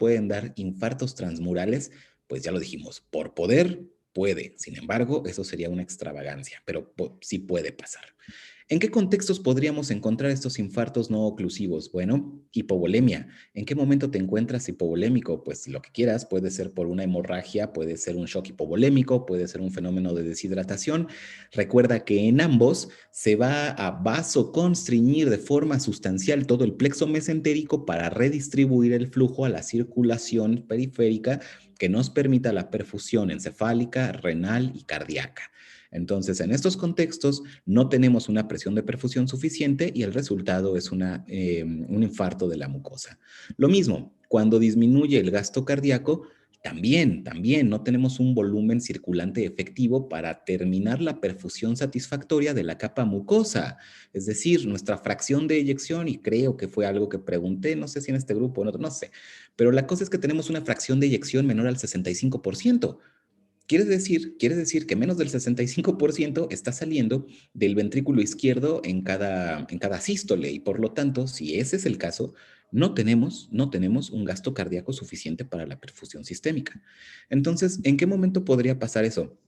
pueden dar infartos transmurales, pues ya lo dijimos, por poder puede. Sin embargo, eso sería una extravagancia, pero sí puede pasar. ¿En qué contextos podríamos encontrar estos infartos no oclusivos? Bueno, hipovolemia. ¿En qué momento te encuentras hipovolémico? Pues lo que quieras, puede ser por una hemorragia, puede ser un shock hipovolémico, puede ser un fenómeno de deshidratación. Recuerda que en ambos se va a vasoconstriñir de forma sustancial todo el plexo mesentérico para redistribuir el flujo a la circulación periférica que nos permita la perfusión encefálica, renal y cardíaca. Entonces, en estos contextos no tenemos una presión de perfusión suficiente y el resultado es un infarto de la mucosa. Lo mismo, cuando disminuye el gasto cardíaco, también no tenemos un volumen circulante efectivo para terminar la perfusión satisfactoria de la capa mucosa. Es decir, nuestra fracción de eyección, y creo que fue algo que pregunté, no sé si en este grupo o en otro, no sé, pero la cosa es que tenemos una fracción de eyección menor al 65%. Quiere decir que menos del 65% está saliendo del ventrículo izquierdo en cada sístole y por lo tanto, si ese es el caso, no tenemos un gasto cardíaco suficiente para la perfusión sistémica. Entonces, ¿en qué momento podría pasar eso?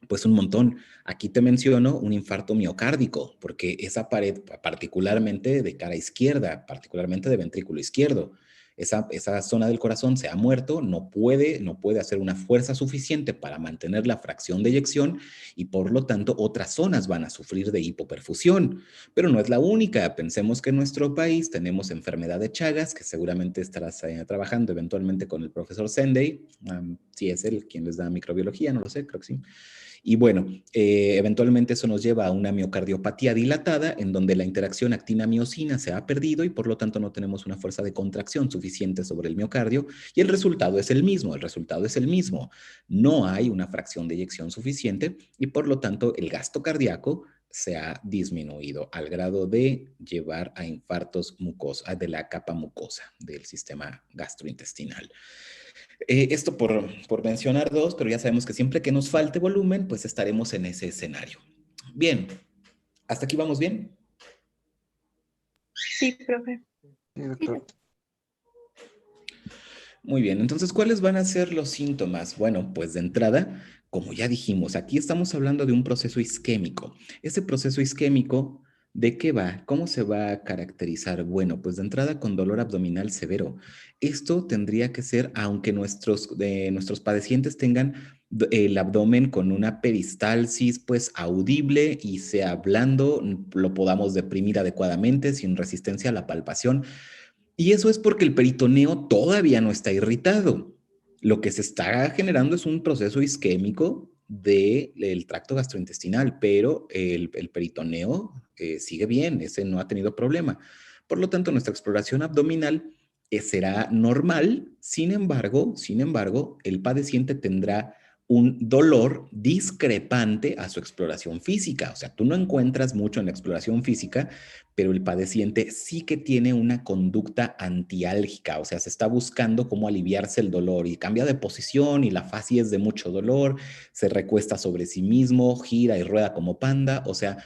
Pues un montón. Aquí te menciono un infarto miocárdico, porque esa pared, particularmente de cara izquierda, particularmente de ventrículo izquierdo, esa zona del corazón se ha muerto, no puede hacer una fuerza suficiente para mantener la fracción de eyección y por lo tanto otras zonas van a sufrir de hipoperfusión. Pero no es la única. Pensemos que en nuestro país tenemos enfermedad de Chagas, que seguramente estarás trabajando eventualmente con el profesor Sendey, si es él quien les da microbiología, no lo sé, creo que sí. Y bueno, eventualmente eso nos lleva a una miocardiopatía dilatada en donde la interacción actina-miosina se ha perdido y por lo tanto no tenemos una fuerza de contracción suficiente sobre el miocardio y el resultado es el mismo. No hay una fracción de eyección suficiente y por lo tanto el gasto cardíaco se ha disminuido al grado de llevar a infartos de la capa mucosa del sistema gastrointestinal. Esto por mencionar dos, pero ya sabemos que siempre que nos falte volumen, pues estaremos en ese escenario. Bien, ¿hasta aquí vamos bien? Sí, profe. Sí, doctor. Muy bien, entonces, ¿cuáles van a ser los síntomas? Bueno, pues de entrada, como ya dijimos, aquí estamos hablando de un proceso isquémico. Ese proceso isquémico, ¿de qué va? ¿Cómo se va a caracterizar? Bueno, pues de entrada con dolor abdominal severo. Esto tendría que ser, aunque nuestros padecientes tengan el abdomen con una peristalsis pues audible y sea blando, lo podamos deprimir adecuadamente sin resistencia a la palpación. Y eso es porque el peritoneo todavía no está irritado. Lo que se está generando es un proceso isquémico del tracto gastrointestinal, pero el peritoneo sigue bien, ese no ha tenido problema. Por lo tanto, nuestra exploración abdominal será normal, sin embargo, el padeciente tendrá un dolor discrepante a su exploración física. O sea, tú no encuentras mucho en la exploración física, pero el padeciente sí que tiene una conducta antiálgica, o sea, se está buscando cómo aliviarse el dolor y cambia de posición y la fase es de mucho dolor, se recuesta sobre sí mismo, gira y rueda como panda, o sea,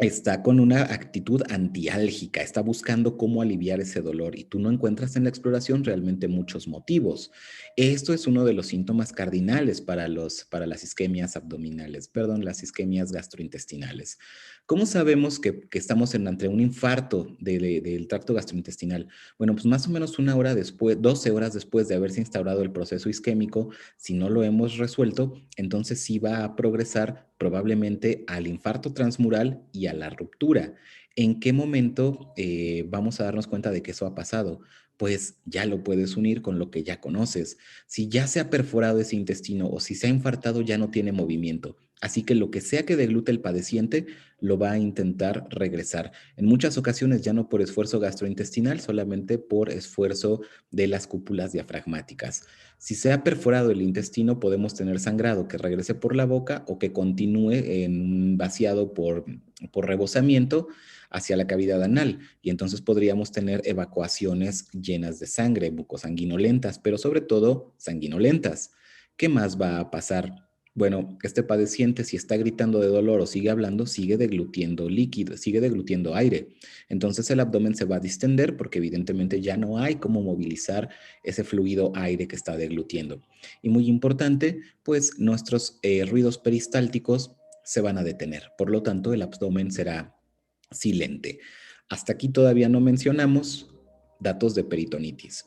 está con una actitud antiálgica, está buscando cómo aliviar ese dolor y tú no encuentras en la exploración realmente muchos motivos. Esto es uno de los síntomas cardinales para las isquemias abdominales, perdón, las isquemias gastrointestinales. ¿Cómo sabemos que estamos ante un infarto del tracto gastrointestinal? Bueno, pues más o menos una hora después, 12 horas después de haberse instaurado el proceso isquémico, si no lo hemos resuelto, entonces sí va a progresar probablemente al infarto transmural y a la ruptura. ¿En qué momento vamos a darnos cuenta de que eso ha pasado? Pues ya lo puedes unir con lo que ya conoces. Si ya se ha perforado ese intestino o si se ha infartado, ya no tiene movimiento. Así que lo que sea que deglute el padeciente, lo va a intentar regresar. En muchas ocasiones ya no por esfuerzo gastrointestinal, solamente por esfuerzo de las cúpulas diafragmáticas. Si se ha perforado el intestino, podemos tener sangrado que regrese por la boca o que continúe en un vaciado por rebosamiento hacia la cavidad anal. Y entonces podríamos tener evacuaciones llenas de sangre, bucosanguinolentas, pero sobre todo sanguinolentas. ¿Qué más va a pasar? Bueno, este padeciente, si está gritando de dolor o sigue hablando, sigue deglutiendo líquido, sigue deglutiendo aire. Entonces el abdomen se va a distender porque evidentemente ya no hay cómo movilizar ese fluido aire que está deglutiendo. Y muy importante, pues nuestros ruidos peristálticos se van a detener. Por lo tanto, el abdomen será silente. Hasta aquí todavía no mencionamos datos de peritonitis.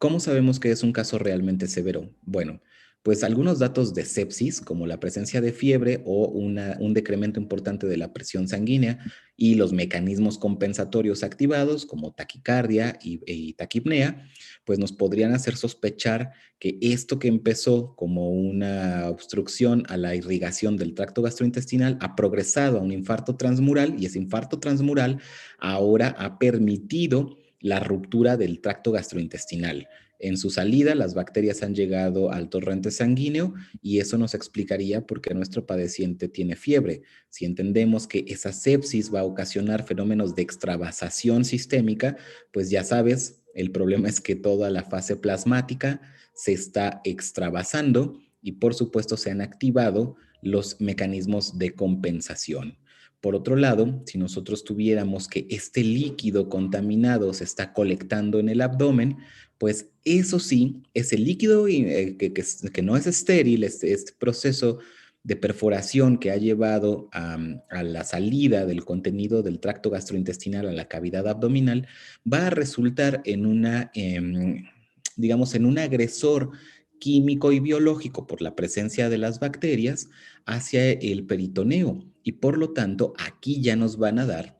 ¿Cómo sabemos que es un caso realmente severo? Bueno, pues algunos datos de sepsis, como la presencia de fiebre o un decremento importante de la presión sanguínea y los mecanismos compensatorios activados, como taquicardia y taquipnea, pues nos podrían hacer sospechar que esto que empezó como una obstrucción a la irrigación del tracto gastrointestinal ha progresado a un infarto transmural y ese infarto transmural ahora ha permitido la ruptura del tracto gastrointestinal. En su salida, las bacterias han llegado al torrente sanguíneo y eso nos explicaría por qué nuestro padeciente tiene fiebre. Si entendemos que esa sepsis va a ocasionar fenómenos de extravasación sistémica, pues ya sabes, el problema es que toda la fase plasmática se está extravasando y por supuesto se han activado los mecanismos de compensación. Por otro lado, si nosotros tuviéramos que este líquido contaminado se está colectando en el abdomen, pues eso sí, ese líquido que no es estéril, este proceso de perforación que ha llevado a la salida del contenido del tracto gastrointestinal a la cavidad abdominal, va a resultar en digamos, en un agresor químico y biológico por la presencia de las bacterias hacia el peritoneo. Y por lo tanto, aquí ya nos van a dar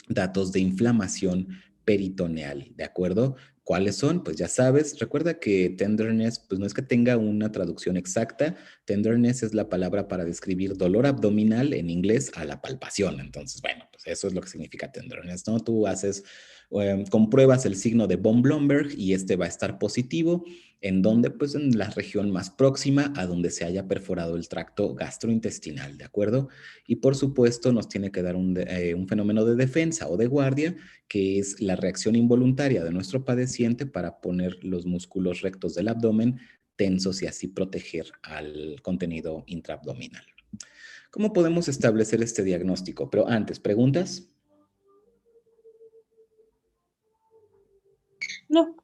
datos de inflamación peritoneal, ¿de acuerdo? ¿Cuáles son? Pues ya sabes, recuerda que tenderness, pues no es que tenga una traducción exacta, tenderness es la palabra para describir dolor abdominal en inglés a la palpación, entonces, bueno, pues eso es lo que significa tenderness, ¿no? Tú haces, compruebas el signo de von Blomberg y este va a estar positivo, ¿en donde? Pues en la región más próxima a donde se haya perforado el tracto gastrointestinal, ¿de acuerdo? Y por supuesto nos tiene que dar un fenómeno de defensa o de guardia, que es la reacción involuntaria de nuestro padeciente para poner los músculos rectos del abdomen tensos y así proteger al contenido intraabdominal. ¿Cómo podemos establecer este diagnóstico? Pero antes, ¿preguntas? No.